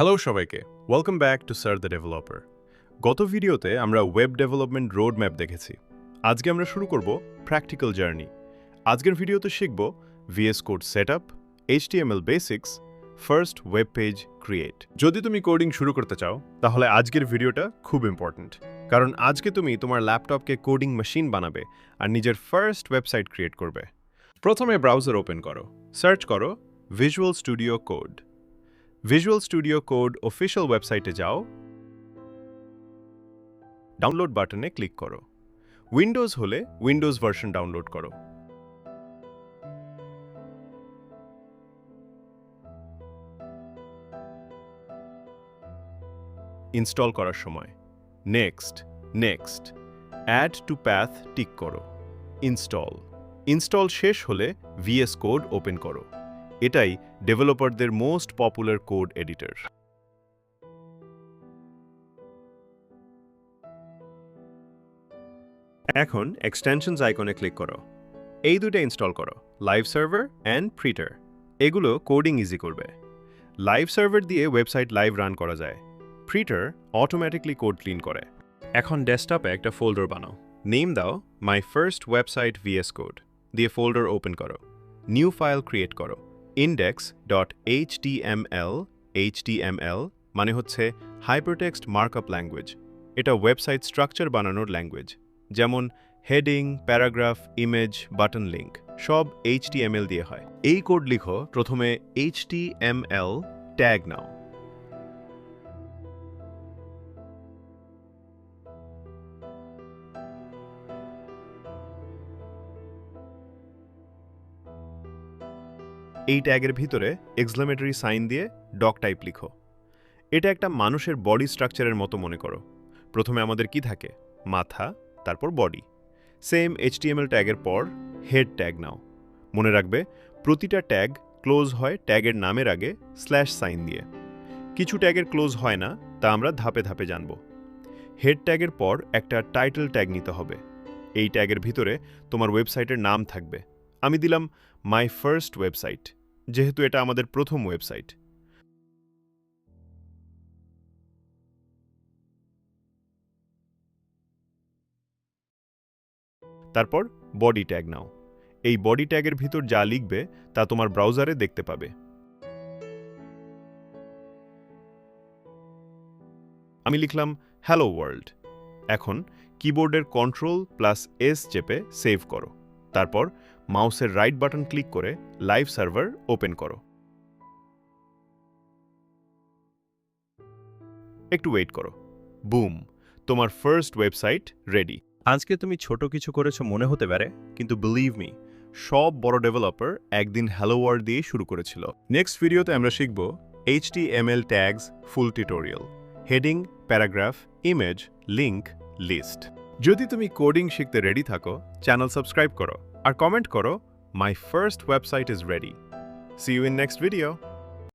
Hello সবাইকে, welcome back to sir the developer. গত ভিডিওতে আমরা ওয়েব ডেভেলপমেন্ট রোড ম্যাপ দেখেছি। আজকে আমরা শুরু করব প্র্যাকটিক্যাল জার্নি। আজকের ভিডিওতে শিখব VS code setup, HTML basics, first web page create. যদি তুমি কোডিং শুরু করতে চাও তাহলে আজকের ভিডিওটা খুব ইম্পর্ট্যান্ট, কারণ আজকে তুমি তোমার ল্যাপটপকে কোডিং মেশিন বানাবে আর নিজের ফার্স্ট ওয়েবসাইট ক্রিয়েট করবে। প্রথমে ব্রাউজার ওপেন করো, সার্চ করো visual studio code. Visual studio code official ওয়েবসাইটে যাও, ডাউনলোড বাটনে ক্লিক করো। উইন্ডোজ হলে উইন্ডোজ ভার্সন ডাউনলোড করো। ইনস্টল করার সময় next next add to path tick করো। ইনস্টল শেষ হলে ভিএস কোড ওপেন করো। এটাই ডেভেলপারদের মোস্ট পপুলার কোড এডিটর। এখন এক্সটেনশনস আইকনে ক্লিক করো। এই দুটো ইনস্টল করো, লাইভ সার্ভার অ্যান্ড প্রিটার। এগুলো কোডিং ইজি করবে। লাইভ সার্ভার দিয়ে ওয়েবসাইট লাইভ রান করা যায়। প্রিটার অটোমেটিকলি কোড ক্লিন করে। এখন ডেস্কটপে একটা ফোল্ডার বানাও, নেম দাও my first website VS code দিয়ে ফোল্ডার ওপেন করো। নিউ ফাইল ক্রিয়েট করো, index.html। HTML মানে হচ্ছে হাইপারটেক্সট মার্কআপ ল্যাঙ্গুয়েজ। এটা ওয়েবসাইট স্ট্রাকচার বানানোর ল্যাঙ্গুয়েজ, যেমন heading, paragraph, image, button link সব HTML দিয়ে হয়। এই কোড লিখো, প্রথমে HTML ট্যাগ নাও। এই ট্যাগের ভিতরে এক্সক্লেমেটরি সাইন দিয়ে ডক টাইপ লিখো। এটা একটা মানুষের বডি স্ট্রাকচারের মতো মনে করো। প্রথমে আমাদের কি থাকে? মাথা, তারপর বডি। সেম HTML ট্যাগের পর হেড ট্যাগ নাও। মনে রাখবে প্রতিটা ট্যাগ ক্লোজ হয় ট্যাগের নামের আগে স্ল্যাশ সাইন দিয়ে। কিছু ট্যাগের ক্লোজ হয় না, তা আমরা ধাপে ধাপে জানব। হেড ট্যাগের পর একটা টাইটেল ট্যাগ নিতে হবে। এই ট্যাগের ভিতরে তোমার ওয়েবসাইটের নাম থাকবে। আমি দিলাম মাই ফার্স্ট ওয়েবসাইট, যেহেতু এটা আমাদের প্রথম ওয়েবসাইট। তারপর বডি ট্যাগ নাও। এই বডি ট্যাগের ভিতর যা লিখবে তা তোমার ব্রাউজারে দেখতে পাবে। আমি লিখলাম হ্যালো ওয়ার্ল্ড। এখন কিবোর্ডের Ctrl+S চেপে সেভ করো। তারপর মাউসের রাইট বাটন ক্লিক করে লাইভ সার্ভার ওপেন করো। একটু ওয়েট করো। বুম, তোমার ফার্স্ট ওয়েবসাইট রেডি। আজকে তুমি ছোট কিছু করেছো মনে হতে পারে, কিন্তু বিলিভ মি, সব বড় ডেভেলপার একদিন হ্যালো ওয়ার্ল্ড দিয়ে শুরু করেছিল। নেক্সট ভিডিওতে আমরা শিখব HTML tags full tutorial, heading, paragraph, image, link, list. যদি তুমি কোডিং শিখতে রেডি থাকো, চ্যানেল সাবস্ক্রাইব করো আর কমেন্ট করো my first website is ready. See you in next video.